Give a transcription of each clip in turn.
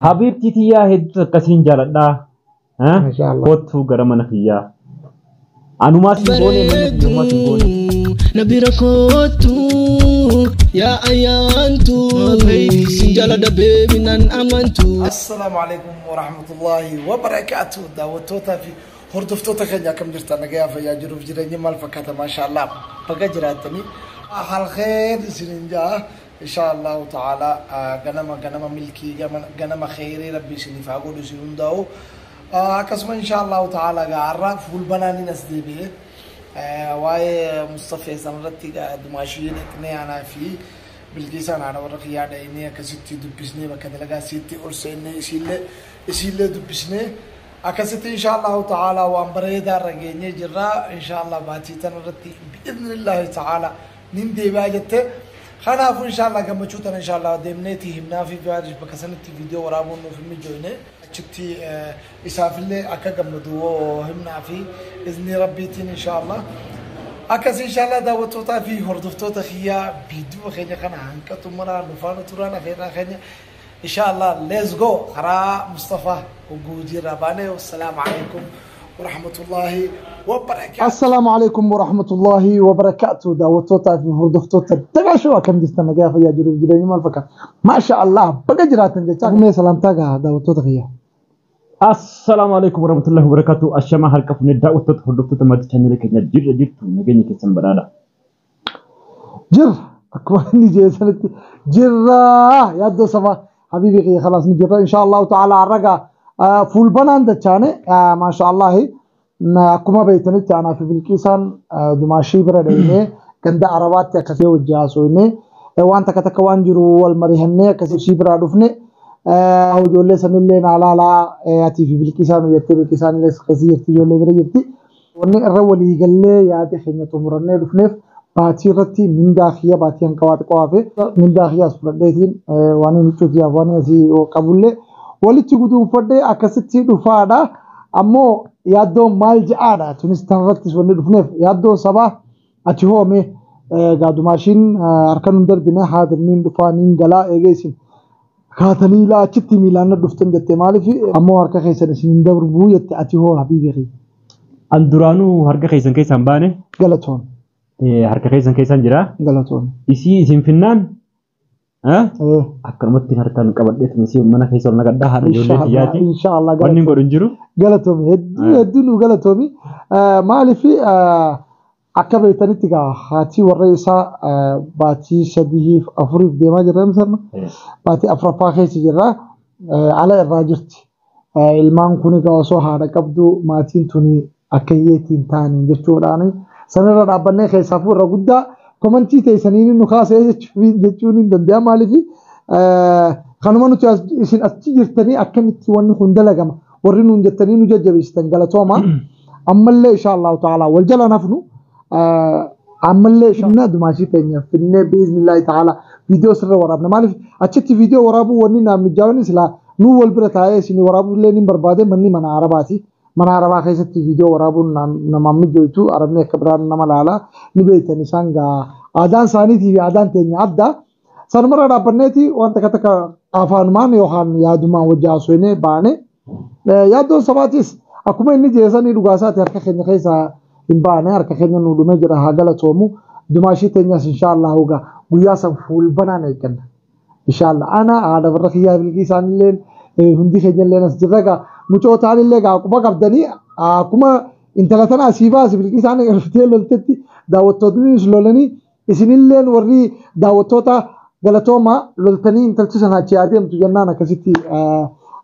حبيبتي تيا هد كسين جلدا ها ما شاء الله قوتو غرمنا فيا أنا ما سيبوني من ما سيبوني نبيرا كوتو يا أيانتو بيبي سنجالة دا بيبي نان أمانتو. السلام عليكم ورحمة الله وبركاته. دعوتوتا في هردفتوتا كنيا كم جرتا نجيا فيا جروف جراني مال فكاتا ما شاء الله بقى جراتني أهل خير سنجا إن شاء الله تعالى. جنما ملكي جنما خيري ربي سنفاقو سننداو كسم إن شاء الله تعالى قارة فول بناني نسدي به واي مصطفى سمرتي دماشين إتني أنا في بالكيسان أنا ورقي على إني كسيتي دبسني وكذا لقى سيتي أرسلني إسيلة دبسني أكسيتي إن شاء الله تعالى وأمبريدا رجعني جرا إن شاء الله باتي تنرتي بإذن الله تعالى نندي باجته خنا إن شاء الله كم بشوتنا إن شاء الله دمنتي همنا في بارج بكسنتي فيديو ورابون في مجونة شتي إسافلة أكجم ندوه همنا في إذن ربي تين إن شاء الله أكس إن شاء الله دعوتوتا في هردفتوتا خيا فيديو خينا خنا عنك تمرا نفانو ترانا خينا خينا إن شاء الله let's go خرا مصطفى وجودي رباني والسلام عليكم ورحمة الله وبركاته. السلام عليكم ورحمة الله وبركاته. دعوتوتا في هردفتوتا تقاشوا كم جستنا جاء فيا جروب جراني مال فكات ما شاء الله بقى جراتن جتا كم سلام تاجا دعوتوتا خيا. السلام عليكم ورحمة الله وبركاته. الشمال هالكف نداء وتدخل ما تشنلك جر جرت نجني كسم برادا جر أكواني جيسنت جرا يا دو سما حبيبي خلاص نجرا إن شاء الله تعالى عرقا فول بنان دچانه ما شاء الله كما بيتنت أنا في بالكيسان دماشي بردينه كندا عربات كسي وجاسوينه وانت كتكوان جرو والمريهنه كسي شيبرا دفنه أو جولة سنلين على أتي في بالكيسان ويتي بالكيسان لس كثير تجولة بريتي وني الرولي قال لي يا دي خينة تمرنا دفنه باتي رتي من داخية باتي انكوات قوافي من داخية سفردتين واني نتوتي أفواني أسي وقبولة ولتي قدوم فرده أكستي دفادا أمو يادو مال جعادا تنستان رتيس وني دفنه يادو صباح أتي هو مي قادو ماشين أركان ندر بنا حاضر من دفانين قلا إيجيسين كاتني لا أشتي ميلانا دفتن جت مالفي أمو هركا خيسان سندور بوية أتي هو حبيبي أندرانو هركا خيسان كيسان بانه غلطون هركا خيسان كيسان جرا غلطون إسي اسم فنان ها أكرمت هركان كبدت مسيو منا خيسان نقدها هرجولة جاتي إن شاء الله ونين قرنجرو غلطون هدو غلطومي مالفي أكبر تنتيجا هاتي والرئيسة باتي شديه أفريق دماغ الرمسرنا باتي أفرفا خيس جرا على الراجرت المان كوني كواسو هذا كبدو ماتين توني أكيتين تاني جتوراني سنرى رابنة خيسافو رغدا كمانتي تيسانين نخاس جتونين دنديا مالفي خانمانو تيسين أتجرتني أكمتي وانو خندلقما ورنون جتني نججبستن غلطوما أما اللي إن شاء الله تعالى والجلا نفنو عمل شفنا دماشي تانية فينا بإذن الله تعالى فيديو سر ورابنا مالف أشتى فيديو ورابو ونينا متجاوني سلا نو والبرة هاي سني ورابو لين بربادة مني من عرباتي من عربا خيست فيديو ورابو نمامي جويتو عربنا كبران نمالا نبيت نسانجا آدان ساني تي آدان تانية عبدا سنمرة رابنتي وانت كتك أفان مان يوهان يادما وجاسوينه بانه يادو سباتيس أكمل إني جيساني رغاسات يركا خيسا إنبانه هركا خينا نودو مجرى هاجلا تومو دماشي تنياس إن شاء الله هوجا وياسم فول بنانا يكنا إن شاء الله أنا على بركيا بالكيسان اللين هندي خينا اللين أسجدك مچو تاني اللي قاعد قبضني كما إنت لا تنا سيفاس بالكيسان عرفتي لولتتي داوتودني سلولني إسنين اللين وري داوتوتا غلطوما لولتني إنت تسنا تيادي أم تجنانا كسيتي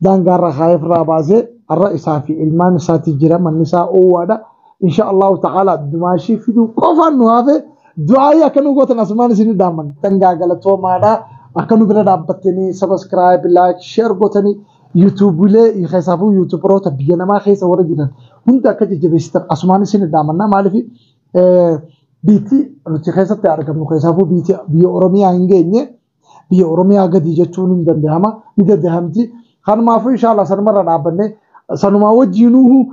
دانغارا خايف رابازه الرئيس في المان ساتي جرام النساء أودا إن شاء الله تعالى دماشي فيدو كفن نوافه دعاء كانوا قوتنا أسمان سني دامن تنجا غلطوا مادا أكانوا بنا دابتني سبسكرايب لايك شير قوتني يوتيوب ولا يخسفوا يوتيوب روتا بيجنا ما خيس ورجنا هندا كتير جبستر أسمان سني دامنا مالفي بيتي نتخيسة تعرف كم خيسفوا بيتي بيوروميا إنجيني بيوروميا قد يجتونين دندهما ندندهمتي خان ما في إن شاء الله سنمر دابنه سنما وجينوه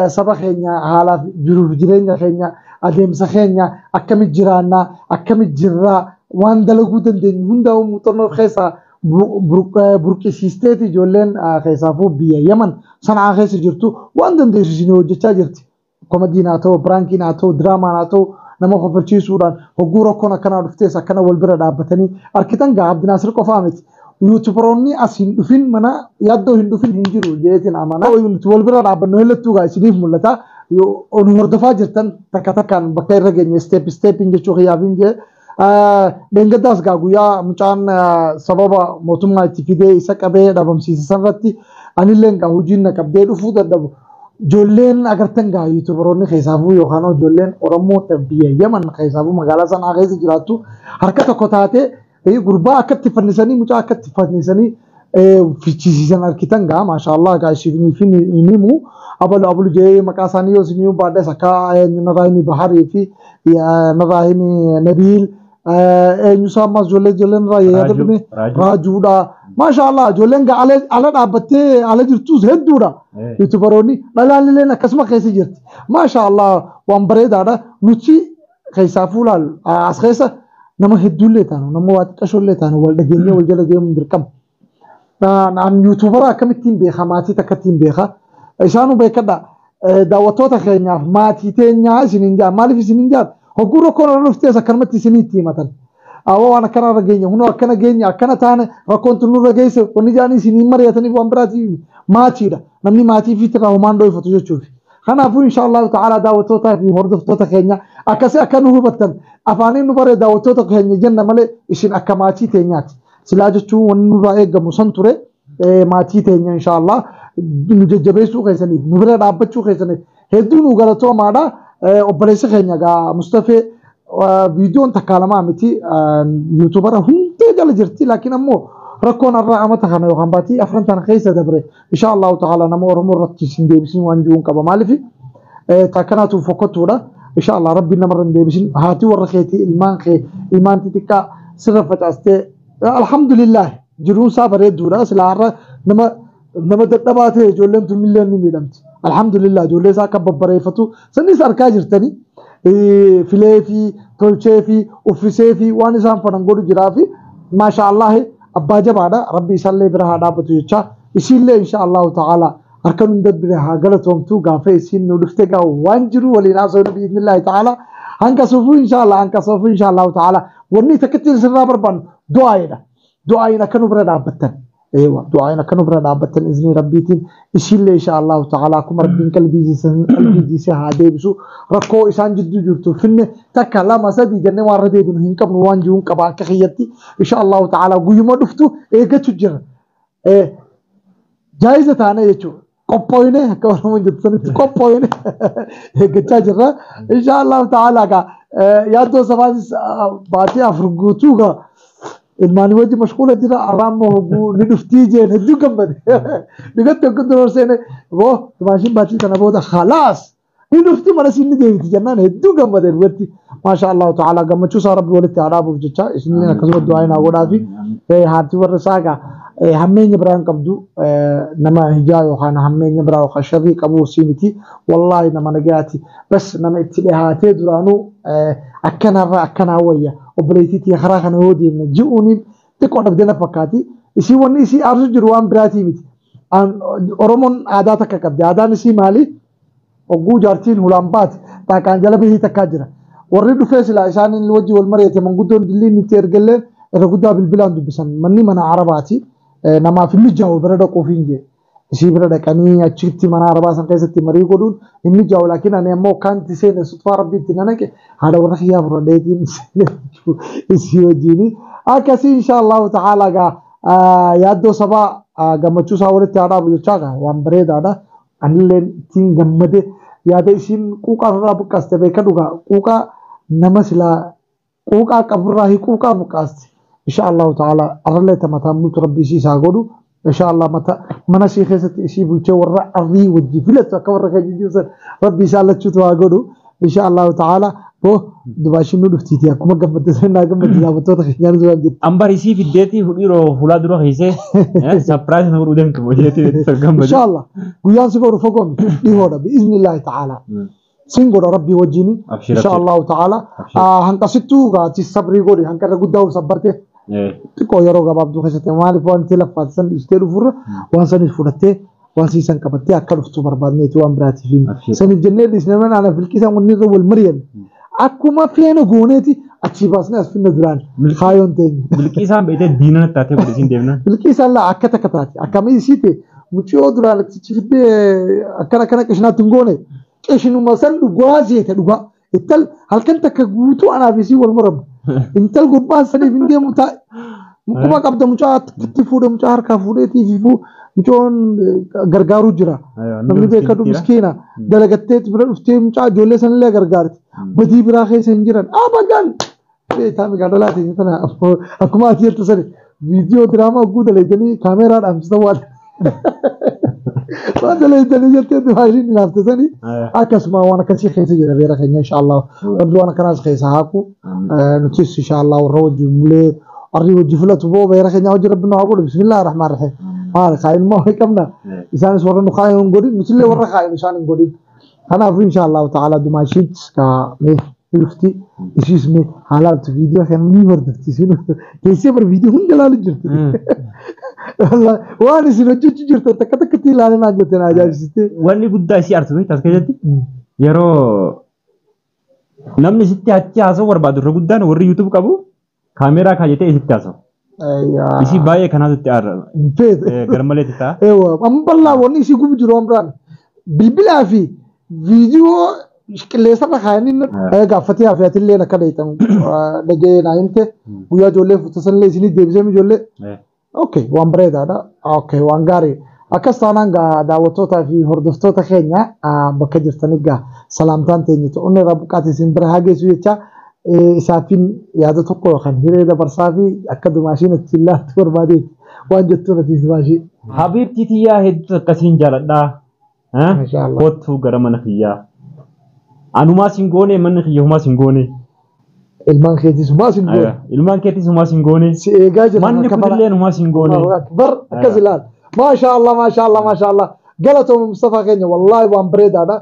سبخينيا حالا جروف جرينيا خينيا أدم سخينيا أكمل جرانا أكمل جرا وان دلقو دندن هندا ومطنو خيسا burqisiisteeti ijoolleen keessaafuu biyya Yaman Sanaa keessa jirtu waan dandeessisin hojjechaa jirti. Komadiin haa ta'u, biraankiin haa ta'u, diraamaan haa ta'u nama kofalchiisuudhaan hogguu rakkoon akkanaa dhuftees akkana wal bira dhaabbatanii harkitan gaa Abdinaasir qofaa miti. Yuutubaroonni as hin dhufin mana yaaddoo hin dhufin hin jiru jeetiin amanaa. Wal bira dhaabbannu hellattuu gaa isiniif mul'ata. Nu hordofaa jirtan takka takkaan bakka irra geenye steeppiin jechuu xiyyaafin jee. Dengadaas gaa guyyaa mucaan sababa mootummaa itti fidee isa qabee dhabamsiisan irratti anillee gaa hojiin na qabdee dhufuu dadhabu. Ijoolleen agartan gaa yuutubaroonni keessaafuu yookaan ijoolleen Oromoo biyya Yaman keessaafuu magaalaa sanaa keessa jiraattu harka tokko taatee gurbaa akkatti fannisanii mucaa akkatti fannisanii fichisiisan harkitan gaa maashaallah gaa isiniif hin himu. Abalu jee maqaa isaanii yoo isin baadhes akka Naraahimi Baharii fi Naraahimi Nabiil eenyusaa ammas ijoolleen yaadame Raajuudha. Maashaallah ijoolleen gaa ala dhaabbattee ala jirtus hedduudha. Yuutubaroonni dhalaalleen akkasuma keessa jirti. Maashaallah waan bareedaadha. Nuti keessaafuu laalu as keessa nama hedduullee taanu nama waa xiqqashoollee taanu wal dhageenyee wal jala deemuun dirqama. Naan yuutubara akkamittiin beeka maatii takkattiin beeka. Isaanuu beekadha daawwattoota keenyaaf maatii teenyaa isiniin jaa maaliif isiniin jaa hogguu rakkoon irra dhuftees akkanumatti isiniitti himatan. Awwa waan akkana irra geenya hunoo akkana geenya akkana taane rakkoon tun nurra geesse wanni jaanii isiniin mari'ataniif waan biraatiif maatiidha. Namni maatii fi tirraa homaan dhoofatu jechuufi. Kanaafuu inshaallah ta'ala daawwattootaa fi hordoftoota keenya akkasii akka nu hubattan afaaniin nu baree daawwattoota keenya jenna malee isin akka maatii teenyaati. Silaa jechuun wanni nurraa eegamu san ture maatii teenya inshaallah. Nu jajjabeessuu keessaniif nu bira dhaabbachuu keessaniif hedduu nu galatoomaadha. Obboleessi keenya gaa Mustafee viidiyoon takkaa lamaa miti yuutubara hundee jala jirti laakiin ammoo rakkoon irraa amata kana yookaan baatii afrantan keessa dabre inshaallah ta'ala nama Oromoo irratti sin deebisin waan jiruun qaba maaliif takkanaatu fokkottuudha inshaallah rabbi namarra hin deebisin haati warra keetii ilmaan xixiqqaa sirra facaastee alhamdulillah jiruun isaa bareedduudha silaarra nama dadhabaa ta'e ijoolleen tun milleen ni miidhamti. Alhamdulillah ijoollee isaa akka babbareeffatu sanis argaa jirtanii filee fi tolchee fi uffisee fi waan isaan fadhan godhu jiraa fi maashaallah abbaa jabaadha rabbi isaallee bira haa dhaabbatu jecha isiillee inshaallah ta'ala harka nu dabbire haa galatoomtu gaafa isiin nu dhufte gaa waan jiru waliin haasa'u bi'idnillahi ta'ala hanka suufuu inshaallah ta'ala wanni takkatti sirraa barbaannu du'aayidha. Du'aayin akka nu bira dhaabbattan. ايوه دعائنا كانوا برا عبدت الاذن ربيتين يشيل ان شاء الله تعالى كم ربين قلبي جيسي هادي بسو ركو اسان جد جرتو فن تكلم سدي جن وردي بن هنكم وان جون كبا كخيتي ان شاء الله تعالى غيما دفتو ايغا تجر جائزه انا يچو قبوينه كورم جتسن قبوينه ايغا تجرا ان شاء الله تعالى يا دو سبا باتي افرغوتوغا المانوية مشغولة دينا أرامه ندفتي جين هدو كمبد نقد تقول درسينه वो तुम्हारी बातचीत करना बहुत خلاص ندفتي مرة سين ندير تجنن هدو كمبد الوقت ما شاء الله تعالى كم تشوف رب ولد تعالى بوجهه إسمه كذب دعائنا أقول هذي هاتي ورساقة همين يبران كبدو نما هجاي وخان همين يبران وخشري كبو سينتي والله نما نجاتي بس نما اتلهاتي درانو أكنا ويا وبليتي خراخنا ودي من جوني تكون بدنا فكاتي إسي وني إسي أرجو جروان براتي ميت أن أورمون عاداتك كبدي عادان إسي مالي وجو جارتين هلامبات تاكان جلبه تكاجرا وريدو فيصل عشان الوجه والمرية من قدون دلين نتيرجلين رقدا بالبلان دبسن مني من عرباتي نما في مجاو بردا كوفينجي إسي بردا كاني أشتي من عرباسن كيستي مري قدون المجاو لكن أنا مو كان تسين صدفة ربي تنانك هذا ورخيا برديتي إسي وجيني أكاسي إن شاء الله تعالى يادو سبا قمتشو ساوري تعالى بجوشاقا وان بريد هذا أنلين تين قمده يادا إسين كوكا رابو كاسته بيكادوغا كوكا نمسلا كوكا كبراهي كوكا مكاسته إن شاء الله تعالى أرلي تمتامو تربي سي ساقودو إن شاء الله متى منا شيء خيست إشي بوجه ورا أرضي وجي فلت وكبر خجيجي وصل ربي إن شاء الله تشوتوا عقودو إن شاء الله تعالى هو دباشين نلفتي أكو ما قبضت سنة قبضت لا بتوه خشيان زوج جد أمبر يسي في الديتي هديرو فلاد روح يسه سبرايز نقول ودم كموديتي ترجم إن شاء الله ويان سيقولوا فوقهم يهودا بإذن الله تعالى سينقول ربي وجيني إن شاء الله تعالى هنك ستو قاتي صبري قولي هنك رجوداو صبرته xiqqoo yeroo gabaabduu keessatti maaliif wanti laffaati san dhiistee dhufurra waan sanis fudhattee waan siisan qabattee akka dhuftu barbaadneeti waan biraatiif saniif jennee dhiisnee mana ana filqisan wanni irra wal mari'an akkuma feena gooneeti achi baasnee as finna duraan kaayoon teenye. Bilqiisaan beekte diinana taatee godhisiin deemna. Bilqiisaan laa akka takka taate akkamii isiite mucayyoo duraan achi fiddee akkana qishinaatti hin goone qishinuma san dhugaa zeete dhugaa ittal halkan takka guutuu anaaf isii wal maramu intal gubbaan saniif hin deemu taa'e mukkuma qabda mucaa itti fuudhe mucaa harkaa fuudheetii fi mucoon gargaaruu jira namni beekadu miskiina dalagattee bira dhuftee mucaa ijoollee sanillee gargaarti badii biraa keessa hin jiran abadan beektaa migaadalaati tana akkuma ati jettu sani viidiyoo diraamaa guudaleetanii kaameeraadhaan fisa waan ودليتني جت دماغي نافتني أكسما وأنا كسي خيسة جرا بيرا خينا إن شاء الله ربنا أنا كناس خيسة هاكو نتيس إن شاء الله والروج جملة أريو جفلة تبو بيرا خينا وجر ربنا أقول بسم الله الرحمن الرحيم ما خاين ما هي كمنا إنسان سوره نخاين نقولين مثل ورا خاين إنسان نقولين أنا في إن شاء الله تعالى دماغي كا لفتي إيش اسمه حالات فيديو خير مني وردتي شنو كيسي بر فيديو هم جلال جرت والله وانا شنو جرت تكتي لا انا جتنا جالستي wanni guddaa isii aarsu beektaa keessatti yeroo namni sitti achi haasa'u barbaadu irra guddaan warri YouTube qabu kaameeraa kaayatee isitti haasa'u. Isii baay'ee kanaatti aarra. Garmalee ta'a. Eewa amma bal'aa wanni isii gubu jiru amraan bilbilaa fi viidiyoo qilleessa dhagaaniin gaafatee hafeetillee akka dheetan dhagee naayinte guyyaa ijoollee futasanillee isinii deebisee ijoollee okay waan bareedaadha okay waan gaarii akkas taanaan daawwattootaa fi hordoftoota keenya bakka jirtanii gaa salaamtaan teenyitu onni rabbuqaati isin bira haa geessu jecha isaafin yaada tokko yookaan hiree dabarsaa fi akka dumaashiin achi illaatti barbaadeeti waan jettuun ati dumaashii. Habiibti tiyyaa hedduu akkasiin jaaladhaa. Kottuu gara mana kiyyaa. Anumaa singoone manni kiyya humaa singoone. Ilmaan keetis humaa singoone. Ilmaan keetis humaa singoone. Si eegaa jira. Manni kunillee humaa singoone. Bar akkas ilaal. Maashaallah. Galatoom Mustafa keenya wallahi waan bareedaadha.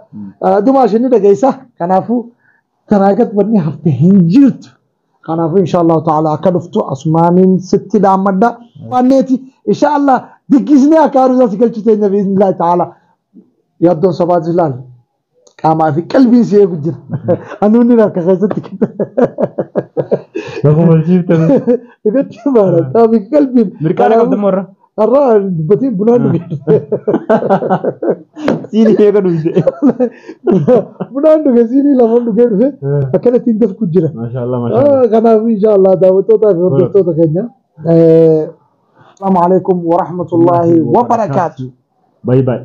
Dumaashinni dhageessa. Kanaafuu tanaagat wanni hafte hin jirtu. Kanaafuu inshallah ta'ala akka dhuftu asmaaniin sitti dhaammadha. Wanneeti inshallah diggisnee akka haruusaa si galchu teenya biiznillaahi ta'ala. Yaaddoon sabaati ilaal. Kama fi qalbii si eegu jira. Anuunni akka keessatti kibbe. Bakuma jiiftan. Dhugatti maara. Kama fi qalbiin. Mirqaana qabda morra. Arraa dubbatiin bunaan dhuge. Siinii eega dhugde. Bunaan dhuge siinii lamaan dhugee dhufe akkanatti hin dafku jira. Maashaallah. Kanaaf inshallah daawwattootaa fi hordoftoota keenya. Assalamu alaikum wa rahmatullahi wa barakatuh. Bye bye.